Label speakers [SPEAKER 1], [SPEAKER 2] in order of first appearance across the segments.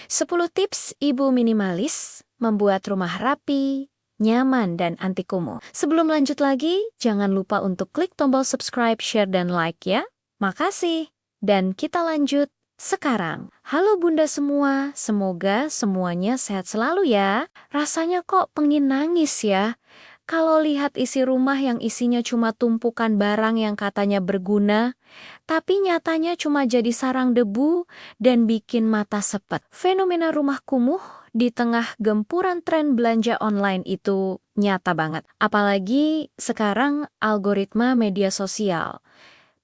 [SPEAKER 1] 10 tips ibu minimalis membuat rumah rapi, nyaman, dan anti kumuh. Sebelum lanjut lagi, jangan lupa untuk klik tombol subscribe, share, dan like ya. Makasih. Dan kita lanjut sekarang. Halo bunda semua, semoga semuanya sehat selalu ya. Rasanya kok pengen nangis ya. Kalau lihat isi rumah yang isinya cuma tumpukan barang yang katanya berguna, tapi nyatanya cuma jadi sarang debu dan bikin mata sepet. Fenomena rumah kumuh di tengah gempuran tren belanja online itu nyata banget. Apalagi sekarang algoritma media sosial.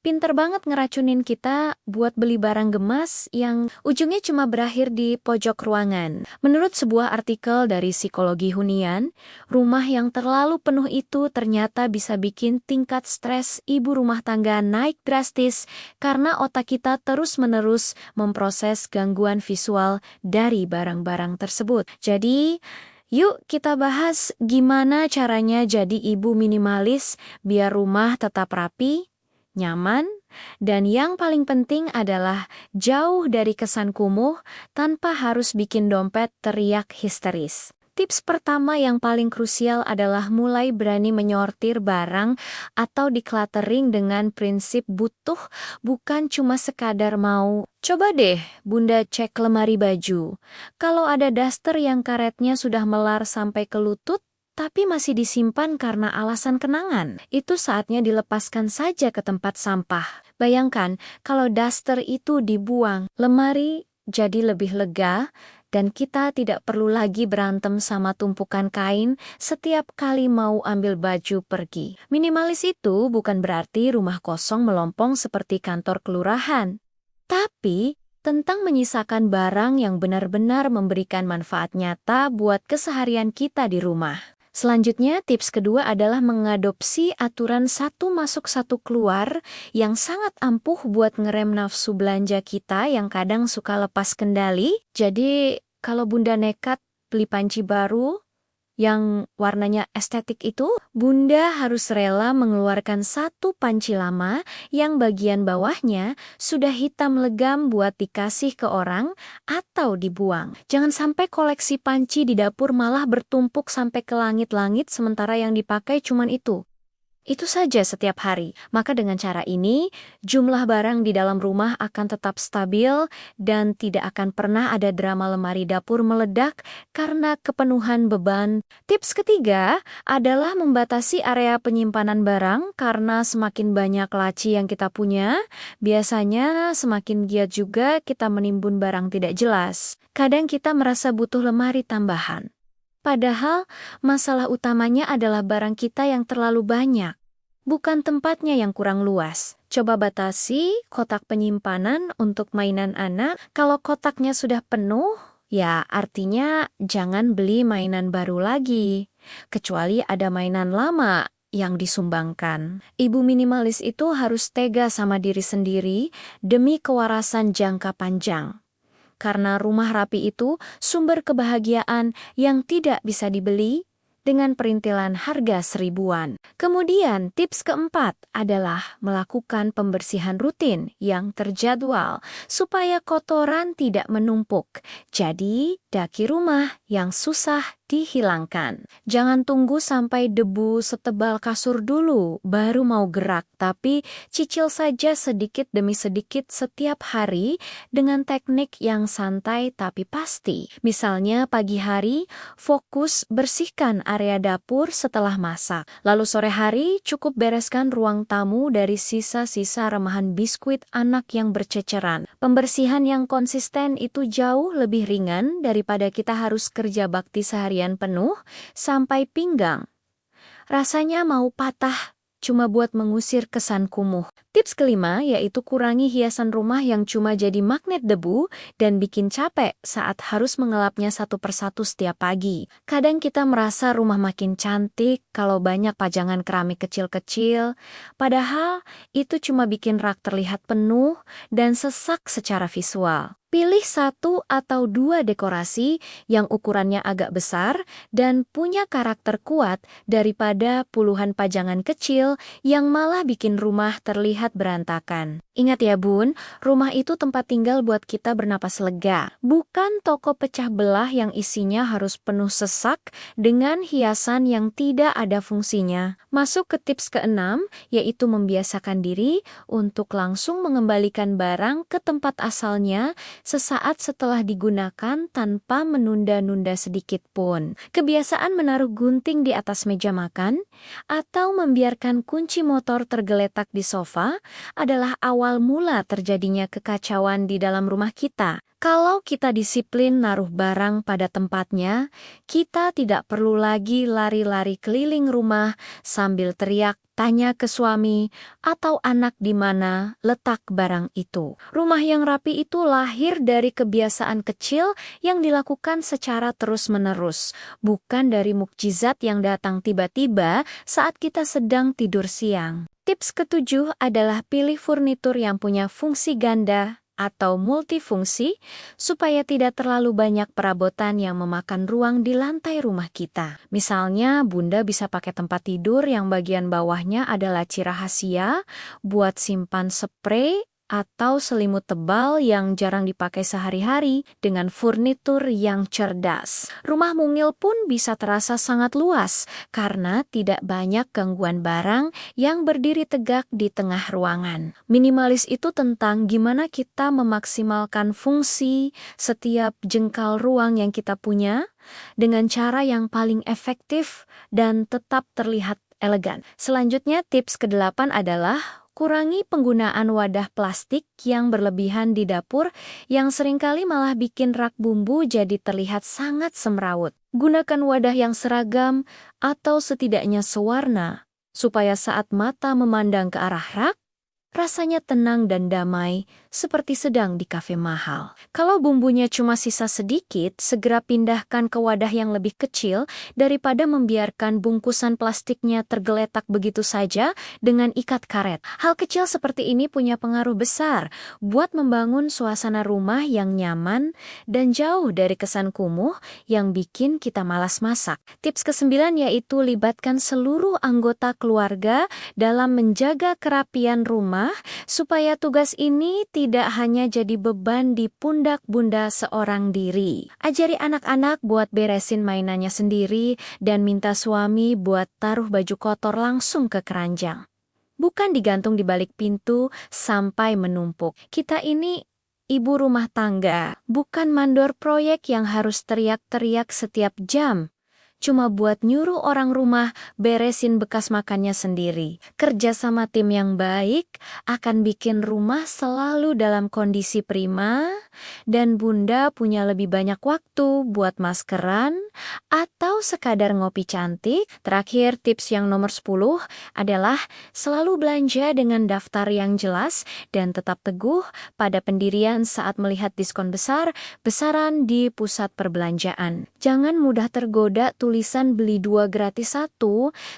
[SPEAKER 1] Pinter banget ngeracunin kita buat beli barang gemas yang ujungnya cuma berakhir di pojok ruangan. Menurut sebuah artikel dari Psikologi Hunian, rumah yang terlalu penuh itu ternyata bisa bikin tingkat stres ibu rumah tangga naik drastis karena otak kita terus-menerus memproses gangguan visual dari barang-barang tersebut. Jadi, yuk kita bahas gimana caranya jadi ibu minimalis biar rumah tetap rapi, nyaman, dan yang paling penting adalah jauh dari kesan kumuh tanpa harus bikin dompet teriak histeris. Tips pertama yang paling krusial adalah mulai berani menyortir barang atau decluttering dengan prinsip butuh, bukan cuma sekadar mau. Coba deh, bunda cek lemari baju. Kalau ada daster yang karetnya sudah melar sampai ke lutut, tapi masih disimpan karena alasan kenangan, itu saatnya dilepaskan saja ke tempat sampah. Bayangkan, kalau daster itu dibuang, lemari jadi lebih lega, dan kita tidak perlu lagi berantem sama tumpukan kain setiap kali mau ambil baju pergi. Minimalis itu bukan berarti rumah kosong melompong seperti kantor kelurahan, tapi tentang menyisakan barang yang benar-benar memberikan manfaat nyata buat keseharian kita di rumah. Selanjutnya, tips kedua adalah mengadopsi aturan satu masuk satu keluar yang sangat ampuh buat ngerem nafsu belanja kita yang kadang suka lepas kendali. Jadi, kalau bunda nekat beli panci baru yang warnanya estetik itu, bunda harus rela mengeluarkan satu panci lama yang bagian bawahnya sudah hitam legam buat dikasih ke orang atau dibuang. Jangan sampai koleksi panci di dapur malah bertumpuk sampai ke langit-langit sementara yang dipakai cuman itu. Itu saja setiap hari. Maka dengan cara ini, jumlah barang di dalam rumah akan tetap stabil dan tidak akan pernah ada drama lemari dapur meledak karena kepenuhan beban. Tips ketiga adalah membatasi area penyimpanan barang karena semakin banyak laci yang kita punya, biasanya semakin giat juga kita menimbun barang tidak jelas. Kadang kita merasa butuh lemari tambahan. Padahal masalah utamanya adalah barang kita yang terlalu banyak, bukan tempatnya yang kurang luas. Coba batasi kotak penyimpanan untuk mainan anak. Kalau kotaknya sudah penuh, ya artinya jangan beli mainan baru lagi, kecuali ada mainan lama yang disumbangkan. Ibu minimalis itu harus tega sama diri sendiri demi kewarasan jangka panjang. Karena rumah rapi itu sumber kebahagiaan yang tidak bisa dibeli dengan perintilan harga seribuan. Kemudian tips keempat adalah melakukan pembersihan rutin yang terjadwal supaya kotoran tidak menumpuk. Jadi, daki rumah yang susah dihilangkan. Jangan tunggu sampai debu setebal kasur dulu baru mau gerak, tapi cicil saja sedikit demi sedikit setiap hari dengan teknik yang santai tapi pasti. Misalnya pagi hari fokus bersihkan area dapur setelah masak. Lalu sore hari cukup bereskan ruang tamu dari sisa-sisa remahan biskuit anak yang berceceran. Pembersihan yang konsisten itu jauh lebih ringan daripada kita harus kerja bakti seharian penuh sampai pinggang. Rasanya mau patah cuma buat mengusir kesan kumuh. Tips kelima yaitu kurangi hiasan rumah yang cuma jadi magnet debu dan bikin capek saat harus mengelapnya satu persatu setiap pagi. Kadang kita merasa rumah makin cantik kalau banyak pajangan keramik kecil-kecil, padahal itu cuma bikin rak terlihat penuh dan sesak secara visual. Pilih satu atau dua dekorasi yang ukurannya agak besar dan punya karakter kuat daripada puluhan pajangan kecil yang malah bikin rumah terlihat terlihat berantakan. Ingat ya Bun, rumah itu tempat tinggal buat kita bernapas lega, bukan toko pecah belah yang isinya harus penuh sesak dengan hiasan yang tidak ada fungsinya. Masuk ke tips keenam, yaitu membiasakan diri untuk langsung mengembalikan barang ke tempat asalnya sesaat setelah digunakan tanpa menunda-nunda sedikit pun. Kebiasaan menaruh gunting di atas meja makan atau membiarkan kunci motor tergeletak di sofa adalah awal mula terjadinya kekacauan di dalam rumah kita. Kalau kita disiplin naruh barang pada tempatnya, kita tidak perlu lagi lari-lari keliling rumah sambil teriak tanya ke suami atau anak di mana letak barang itu. Rumah yang rapi itu lahir dari kebiasaan kecil yang dilakukan secara terus-menerus, bukan dari mukjizat yang datang tiba-tiba saat kita sedang tidur siang. Tips ketujuh adalah pilih furnitur yang punya fungsi ganda atau multifungsi supaya tidak terlalu banyak perabotan yang memakan ruang di lantai rumah kita. Misalnya, Bunda bisa pakai tempat tidur yang bagian bawahnya ada laci rahasia buat simpan spray atau selimut tebal yang jarang dipakai sehari-hari dengan furnitur yang cerdas. Rumah mungil pun bisa terasa sangat luas karena tidak banyak gangguan barang yang berdiri tegak di tengah ruangan. Minimalis itu tentang gimana kita memaksimalkan fungsi setiap jengkal ruang yang kita punya dengan cara yang paling efektif dan tetap terlihat elegan. Selanjutnya, tips ke-8 adalah kurangi penggunaan wadah plastik yang berlebihan di dapur yang seringkali malah bikin rak bumbu jadi terlihat sangat semrawut. Gunakan wadah yang seragam atau setidaknya sewarna, supaya saat mata memandang ke arah rak, rasanya tenang dan damai, seperti sedang di kafe mahal. Kalau bumbunya cuma sisa sedikit, segera pindahkan ke wadah yang lebih kecil daripada membiarkan bungkusan plastiknya tergeletak begitu saja dengan ikat karet. Hal kecil seperti ini punya pengaruh besar buat membangun suasana rumah yang nyaman dan jauh dari kesan kumuh yang bikin kita malas masak. Tips ke-9 yaitu libatkan seluruh anggota keluarga dalam menjaga kerapian rumah supaya tugas ini tidak hanya jadi beban di pundak bunda seorang diri. Ajari anak-anak buat beresin mainannya sendiri dan minta suami buat taruh baju kotor langsung ke keranjang. Bukan digantung di balik pintu sampai menumpuk. Kita ini ibu rumah tangga, bukan mandor proyek yang harus teriak-teriak setiap jam. Cuma buat nyuruh orang rumah beresin bekas makannya sendiri. Kerja sama tim yang baik akan bikin rumah selalu dalam kondisi prima dan Bunda punya lebih banyak waktu buat maskeran atau sekadar ngopi cantik. Terakhir, tips yang nomor 10 adalah selalu belanja dengan daftar yang jelas dan tetap teguh pada pendirian saat melihat diskon besar-besaran di pusat perbelanjaan. Jangan mudah tergoda tulisan beli 2 gratis 1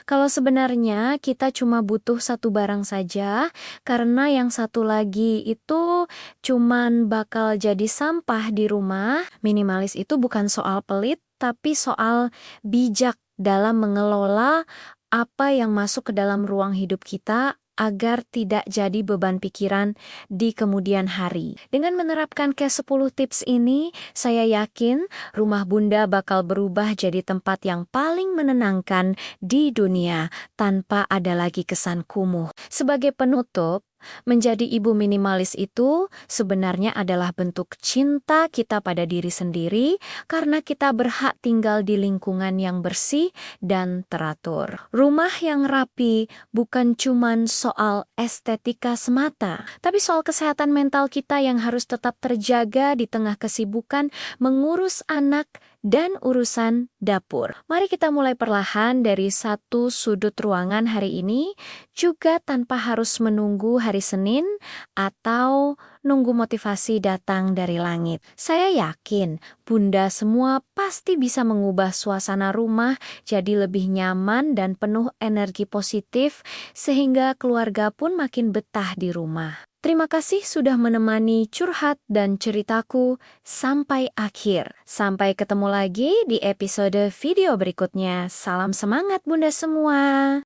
[SPEAKER 1] kalau sebenarnya kita cuma butuh satu barang saja karena yang satu lagi itu cuman bakal jadi sampah di rumah. Minimalis itu bukan soal pelit tapi soal bijak dalam mengelola apa yang masuk ke dalam ruang hidup kita agar tidak jadi beban pikiran di kemudian hari. Dengan menerapkan ke-10 tips ini, saya yakin rumah Bunda bakal berubah jadi tempat yang paling menenangkan di dunia tanpa ada lagi kesan kumuh. Sebagai penutup, menjadi ibu minimalis itu sebenarnya adalah bentuk cinta kita pada diri sendiri karena kita berhak tinggal di lingkungan yang bersih dan teratur. Rumah yang rapi bukan cuman soal estetika semata, tapi soal kesehatan mental kita yang harus tetap terjaga di tengah kesibukan mengurus anak dan urusan dapur. Mari kita mulai perlahan dari satu sudut ruangan hari ini, juga tanpa harus menunggu hari Senin atau nunggu motivasi datang dari langit. Saya yakin Bunda semua pasti bisa mengubah suasana rumah jadi lebih nyaman dan penuh energi positif sehingga keluarga pun makin betah di rumah. Terima kasih sudah menemani curhat dan ceritaku sampai akhir. Sampai ketemu lagi di episode video berikutnya. Salam semangat Bunda semua.